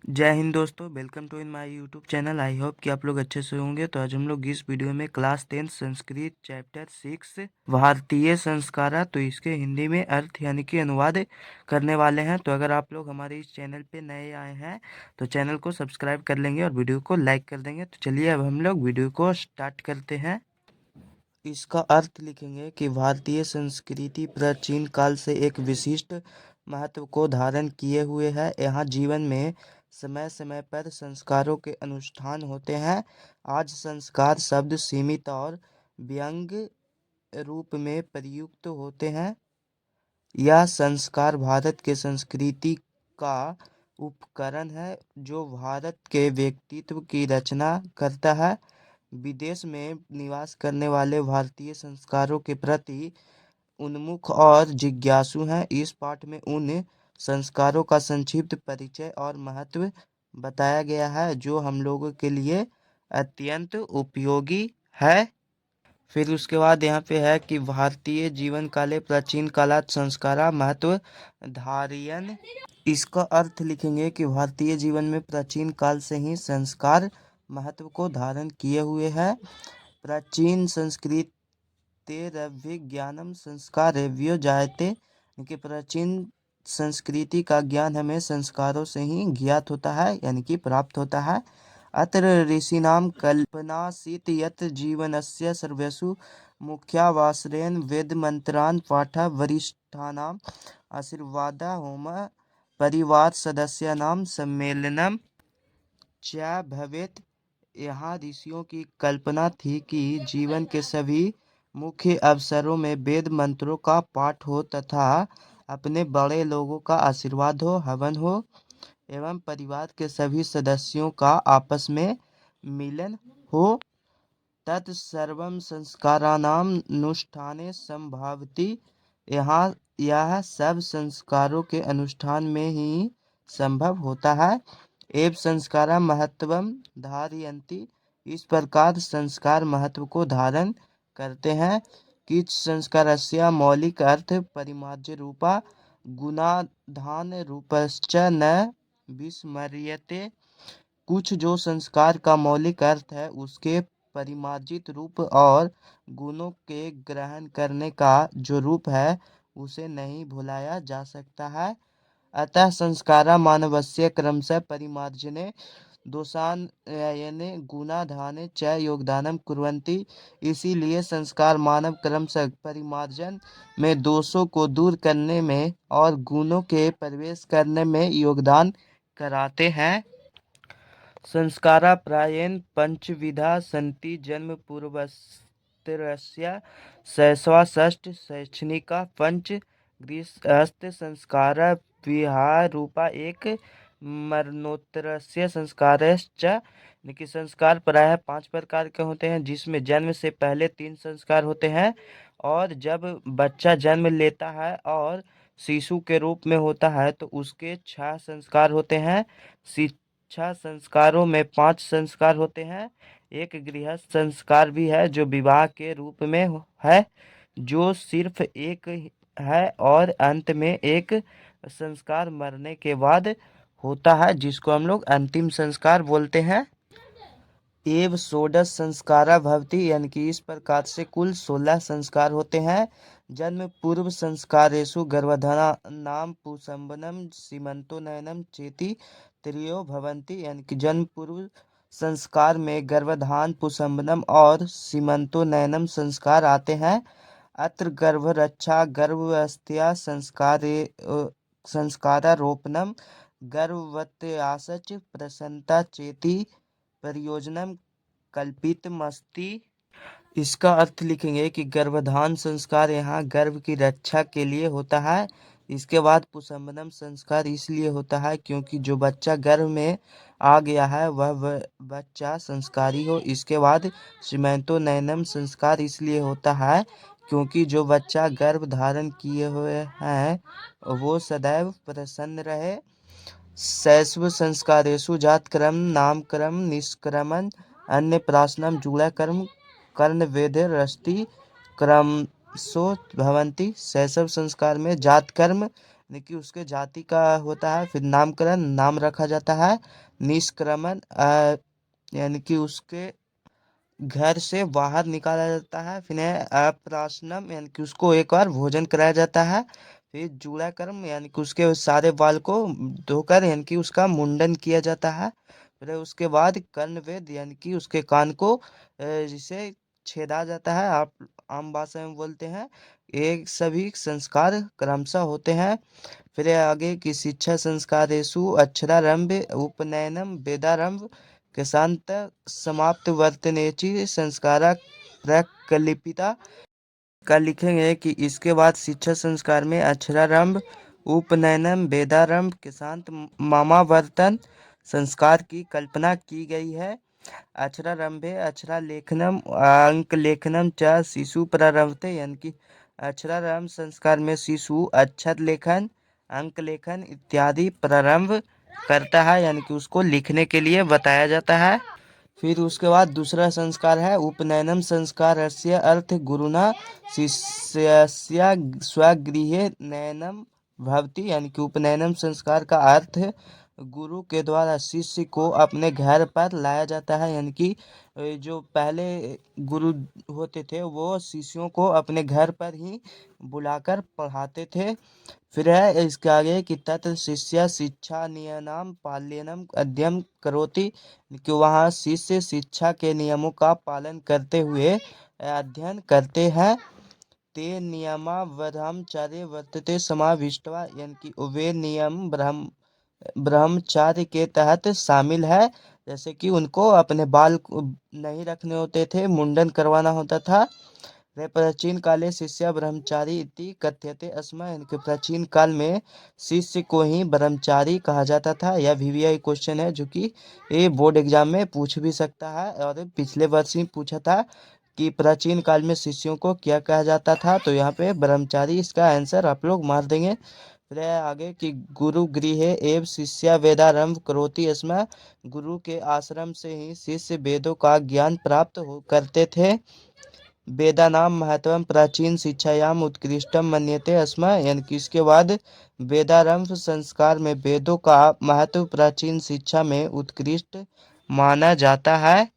जय हिंद दोस्तों, welcome to in my YouTube channel. I hope कि आप लोग अच्छे से होंगे। तो आज हम लोग इस वीडियो में क्लास 10 संस्कृत चैप्टर 6 भारतीय संस्कारा, तो इसके हिंदी में अर्थ यानी कि अनुवाद करने वाले हैं। तो अगर आप लोग हमारे इस चैनल पे नए आए हैं तो चैनल को सब्सक्राइब कर लेंगे और वीडियो को लाइक कर देंगे। तो चलिए अब हम लोग वीडियो को स्टार्ट करते हैं। इसका अर्थ लिखेंगे कि भारतीय संस्कृति प्राचीन काल से एक विशिष्ट महत्व को धारण किए हुए है। यहाँ जीवन में समय समय पर संस्कारों के अनुष्ठान होते हैं। आज संस्कार शब्द सीमित और व्यंग रूप में प्रयुक्त होते हैं। यह संस्कार भारत के संस्कृति का उपकरण है जो भारत के व्यक्तित्व की रचना करता है। विदेश में निवास करने वाले भारतीय संस्कारों के प्रति उन्मुख और जिज्ञासु हैं। इस पाठ में उन संस्कारों का संक्षिप्त परिचय और महत्व बताया गया है जो हम लोगों के लिए अत्यंत उपयोगी है। फिर उसके बाद यहाँ पे है कि भारतीय जीवन काले प्राचीन कालात संस्कारा महत्व धारियन। इसका अर्थ लिखेंगे कि भारतीय जीवन में प्राचीन काल से ही संस्कार महत्व को धारण किए हुए हैं। प्राचीन संस्कृतेरभिज्ञानम संस्कारेभ्यो जायते, कि प्राचीन संस्कृति का ज्ञान हमें संस्कारों से ही ज्ञात होता है यानी कि प्राप्त होता है। अत्र ऋषीणाम कल्पनासीत् यत् जीवनस्य सर्वेषु मुख्यावसरेण वेदमन्त्रान् पाठ वरिष्ठानाम् आशीर्वादः होम परिवार सदस्यानां सम्मेलनम च भवेत्। यहाँ ऋषियों की कल्पना थी कि जीवन के सभी मुख्य अवसरों में वेद मंत्रों का पाठ हो तथा अपने बड़े लोगों का आशीर्वाद हो, हवन हो एवं परिवार के सभी सदस्यों का आपस में मिलन हो। तत्सर्वं संस्काराणाम अनुष्ठाने संभावती। यहाँ यह सब संस्कारों के अनुष्ठान में ही संभव होता है। एव संस्कारा महत्वम धारयन्ति, इस प्रकार संस्कार महत्व को धारण करते हैं। किच संस्कारस्य मौलिक अर्थ परिमार्ज्य रूपा गुणाधान रूपश्च न विस्मर्यते। कुछ जो संस्कार का मौलिक अर्थ है उसके परिमार्जित रूप और गुणों के ग्रहण करने का जो रूप है उसे नहीं भुलाया जा सकता है। अतः संस्कारा मानवस्य क्रमशः परिमार्जने दोषानयने गुणाधाने च योगदानम कुर्वन्ति। इसीलिए संस्कार मानव क्रमशः परिमार्जन में दोषों को दूर करने में और गुणों के प्रवेश करने में योगदान कराते हैं। संस्कारा प्रायेण पंचविधा सन्ति। जन्म पूर्वस्तरस्य शैशवा षष्ठ शैक्षणिका पंच गृहस्थ संस्कारा विहार रूपा एक मरणोत्तरस्य संस्कारश्च। कि संस्कार प्रायः 5 प्रकार के होते हैं जिसमें जन्म से पहले 3 संस्कार होते हैं और जब बच्चा जन्म लेता है और शिशु के रूप में होता है तो उसके 6 संस्कार होते हैं। 6 संस्कारों में 5 संस्कार होते हैं। एक गृहस्थ संस्कार भी है जो विवाह के रूप में है जो सिर्फ एक है, और अंत में एक संस्कार मरने के बाद होता है जिसको हम लोग अंतिम संस्कार बोलते हैं। एव षोडश संस्कारा भवति, यानी कि इस प्रकार से कुल 16 संस्कार होते हैं। जन्म पूर्व संस्कारेषु गर्भधारणाम पुंसवनम सीमंतोन्नयनम चेति त्रयो भवन्ति, यानी कि जन्म पूर्व संस्कार में गर्भधान, पुंसवनम और सीमंतोन्नयनम संस्कार आते हैं। अत्र गर्भरक्षा गर्भावस्था संस्कारारोपणम गर्भवत्याश्च प्रसन्नता चेति प्रयोजनम कल्पितमस्ति। इसका अर्थ लिखेंगे कि गर्भधान संस्कार यहाँ गर्भ की रक्षा के लिए होता है। इसके बाद पुंसवनम संस्कार इसलिए होता है क्योंकि जो बच्चा गर्भ में आ गया है वह बच्चा संस्कारी हो। इसके बाद सीमंतोन्नयनम संस्कार इसलिए होता है क्योंकि जो बच्चा गर्भ धारण किए हुए हैं वो सदैव प्रसन्न रहे। शैशव संस्कारेषु जातकर्म नामकर्म निष्क्रमण अन्नप्राशनम जूड़ाकर्म कर्णवेधरस्ति क्रमशो भवन्ति। शैशव संस्कार में जातकर्म यानी कि उसके जाति का होता है। फिर नामकरण, नाम रखा जाता है। निष्क्रमण, यानी कि उसके घर से बाहर निकाला जाता है। फिर है अप्राशनम, यानी कि उसको एक बार भोजन कराया जाता है। फिर जूड़ा कर्म, यानी कि उसके सारे बाल को धोकर यानी कि उसका मुंडन किया जाता है। फिर उसके बाद कर्णवेद, यानी कि उसके कान को जिसे छेदा जाता है, आप आम भाषा में बोलते हैं। ये सभी संस्कार क्रमशः होते हैं। फिर आगे की शिक्षा संस्कारेषु अक्षरारंभ उपनयनम वेदारंभ केशांत समाप्त वर्तनेचि संस्कारा प्रकलिपिता। का लिखेंगे कि इसके बाद शिक्षा संस्कार में अक्षरारंभ, उपनयनम, वेदारंभ, केशांत, मामावर्तन संस्कार की कल्पना की गई है। अक्षरारंभे अक्षरा लेखनम अंक लेखनम च शिशु प्रारंभते, यानी कि अक्षरारंभ संस्कार में शिशु अक्षर लेखन, अंक लेखन इत्यादि प्रारंभ करता है, यानी कि उसको लिखने के लिए बताया जाता है। फिर उसके बाद दूसरा संस्कार है उपनयनम संस्कार, अर्थ गुरुना शिष्यस्य स्वगृहे नयनम भवति, यानी कि उपनयनम संस्कार का अर्थ गुरु के द्वारा शिष्य को अपने घर पर लाया जाता है। यानी कि जो पहले गुरु होते थे वो शिष्यों को अपने घर पर ही बुलाकर पढ़ाते थे। फिर है इसके आगे कि तत्र शिष्य शिक्षा नियमनाम पालनम अध्ययन करोति, कि वहाँ शिष्य शिक्षा के नियमों का पालन करते हुए अध्ययन करते हैं। ते नियमा ब्रह्मचर्य वर्तते समाविष्टवा, यानी कि वे नियम ब्रह्मचार्य के तहत शामिल है। जैसे कि उनको अपने बाल नहीं रखने होते थे, मुंडन करवाना होता था। वे प्राचीन काले शिष्य ब्रह्मचारी इति कथ्यते स्म, यानी कि प्राचीन काल में शिष्य को ही ब्रह्मचारी कहा जाता था। यह VVI क्वेश्चन है जो कि ये बोर्ड एग्जाम में पूछ भी सकता है, और पिछले वर्ष ही पूछा था कि प्राचीन काल में शिष्यों को क्या कहा जाता था, तो यहाँ पे ब्रह्मचारी इसका आंसर आप लोग मार देंगे। फिर है आगे कि गुरु गृह एवं शिष्य वेदारंभ करोति स्म, गुरु के आश्रम से ही शिष्य वेदों का ज्ञान प्राप्त करते थे। वेदानाम महत्वम प्राचीन शिक्षायाम उत्कृष्टम मन्यते स्म, यानी कि इसके बाद वेदारंभ संस्कार में वेदों का महत्व प्राचीन शिक्षा में उत्कृष्ट माना जाता है।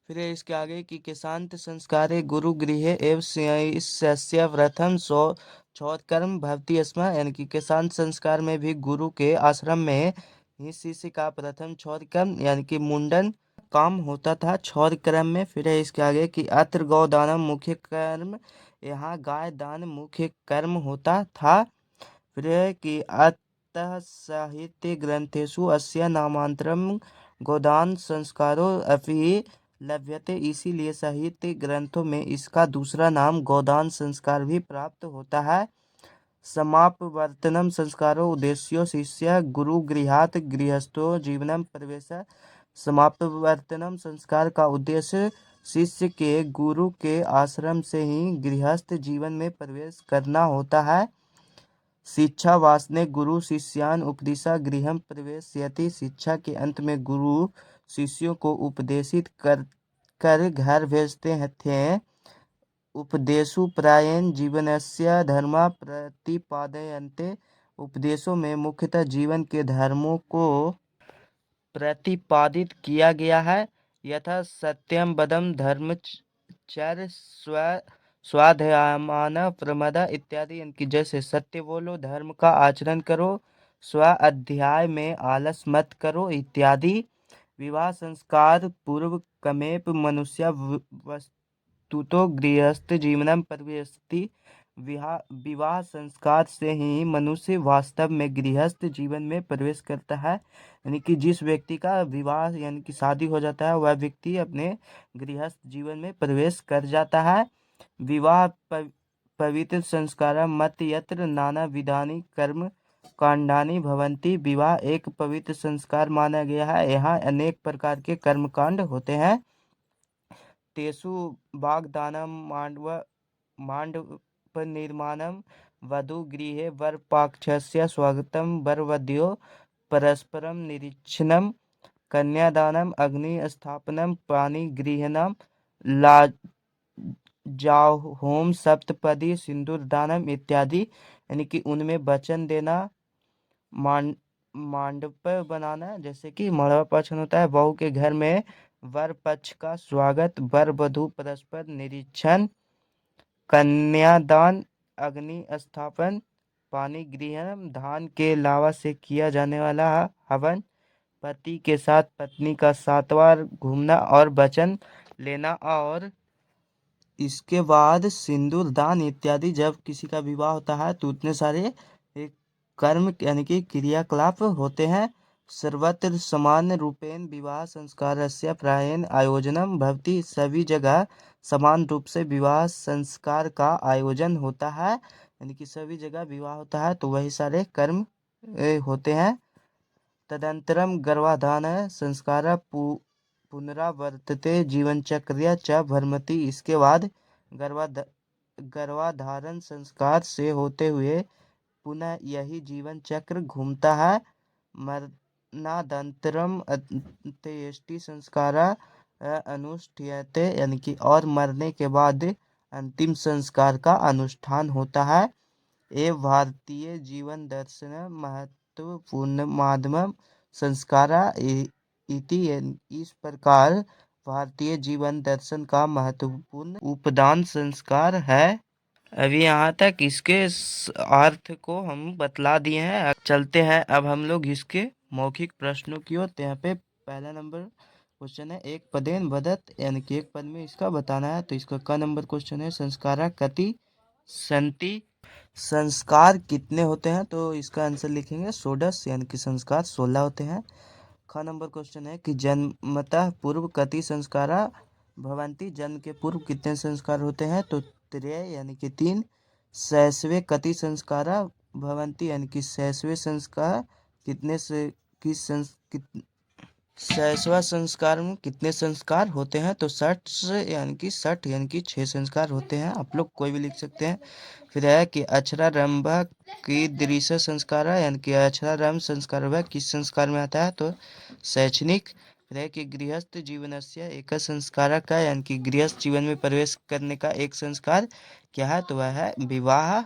फिर इसके आगे कि केशांत संस्कारे गुरु गृह एवं शिष्य प्रथम शोधकर्म भवती स्म, यानी कि केशांत संस्कार में भी गुरु के आश्रम में ही शिष्य का प्रथम शोधकर्म यानी कि मुंडन काम होता था क्षौर क्रम में। फिर है इसके आगे कि अत्र गौदानम मुख्य कर्म, यहाँ गाय दान मुख्य कर्म होता था। फिर है कि अतः साहित्य ग्रंथेषु अस्य नामांतरम गोदान संस्कारो अपि लभ्यते, इसीलिए साहित्य ग्रंथों में इसका दूसरा नाम गोदान संस्कार भी प्राप्त होता है। समापवर्तनम संस्कारो उद्देश्यो शिष्य गुरु गृहात गृहस्थो जीवनम प्रवेश, समापवर्तनम संस्कार का उद्देश्य शिष्य के गुरु के आश्रम से ही गृहस्थ जीवन में प्रवेश करना होता है। शिक्षा वासने गुरु शिष्यान उपदिशा गृहम प्रवेशयति, शिक्षा के अंत में गुरु शिष्यों को उपदेशित कर घर भेजते थे। उपदेशु प्रायेण जीवनस्य धर्मा प्रतिपादयन्ते, उपदेशों में मुख्यतः जीवन के धर्मों को प्रतिपादित किया गया है। यथा सत्यम बदम धर्मचर्य स्वाध्यायमान प्रमदा इत्यादि, इनकी जैसे सत्य बोलो, धर्म का आचरण करो, स्व अध्याय में आलस मत करो इत्यादि। विवाह संस्कार पूर्व कमेप मनुष्य वस्तुतो गृहस्थ जीवनम प्रविशति, विवाह संस्कार से ही मनुष्य वास्तव में गृहस्थ जीवन में प्रवेश करता है। यानी कि जिस व्यक्ति का विवाह यानी कि शादी हो जाता है वह व्यक्ति अपने गृहस्थ जीवन में प्रवेश कर जाता है। विवाह पवित्र संस्कार मत यत्र नाना विधानी कर्म कांडानी भवंती, विवाह एक पवित्र संस्कार माना गया है, यहाँ अनेक प्रकार के कर्म कांड होते हैं। तेषु वाग्दानम मांडव निर्माणम वधु गृहे वरपक्षस्य स्वागतम वरवध्यो परस्परम निरीक्षणम कन्यादानम अग्नि स्थापनम पाणिग्रहणम लाजाहोम सप्तपदी सिंदूर दानम इत्यादि। यानी कि उनमें वचन देना, मांड मांडप बनाना, जैसे कि मड़वा पचन होता है, बहू के घर में वर पक्ष का स्वागत, वर वधू परस्पर निरीक्षण, कन्यादान, अग्नि स्थापन, पानी ग्रहण, धान के लावा से किया जाने वाला हवन, पति के साथ पत्नी का 7 बार घूमना और वचन लेना, और इसके बाद सिंदूर दान इत्यादि। जब किसी का विवाह होता है तो उतने सारे कर्म यानी कि क्रियाकलाप होते हैं। सर्वत्र समान रूपेण विवाह संस्कारस्य प्रायेण आयोजनम भवति, सभी जगह समान रूप से विवाह संस्कार का आयोजन होता है, यानी कि सभी जगह विवाह होता है तो वही सारे कर्म होते हैं। तदंतरम गर्भाधान संस्कार पुनरावर्तते जीवनचक्रिया च भ्रमति, इसके बाद गर्भाधारण संस्कार से होते हुए पुनः यही जीवन चक्र घूमता है। मरणादंतरम अंत्येष्टि संस्कारा अनुष्ठीयते, यानी कि और मरने के बाद अंतिम संस्कार का अनुष्ठान होता है। ये भारतीय जीवन दर्शन महत्वपूर्ण माध्यम संस्कारा इति, इस प्रकार भारतीय जीवन दर्शन का महत्वपूर्ण उपदान संस्कार है। अभी यहाँ तक इसके अर्थ को हम बतला दिए हैं। अब चलते हैं अब हम लोग इसके मौखिक प्रश्नों की ओर। तो यहाँ पे पहला नंबर क्वेश्चन है, एक पदेन वदत, यानी कि एक पद में इसका बताना है। तो इसका क नंबर क्वेश्चन है, संस्कारा कति संति, संस्कार कितने होते हैं? तो इसका आंसर लिखेंगे षोडश, यानी कि संस्कार 16 होते हैं। ख नंबर क्वेश्चन है कि जन्मतः पूर्व कति संस्कारा भवंती, जन्म के पूर्व कितने संस्कार होते हैं? तो त्रय, यानी कि 3। शैशवे कति संस्कारा भवंती, यानी कि शैशवे संस्कार कितने से किस शैशवा संस्कार में कितने संस्कार होते हैं? तो 60, यानी कि 60, यानी कि 6 संस्कार होते हैं। आप लोग कोई भी लिख सकते हैं। फिर है कि अक्षरारंभ की दृश्य संस्कार, यानी कि अक्षरारंभ संस्कार वह किस संस्कार में आता है? तो शैक्षणिक। फिर है कि गृहस्थ जीवनस्य एक संस्कार का, यानी कि गृहस्थ जीवन में प्रवेश करने का एक संस्कार क्या है? तो वह है विवाह।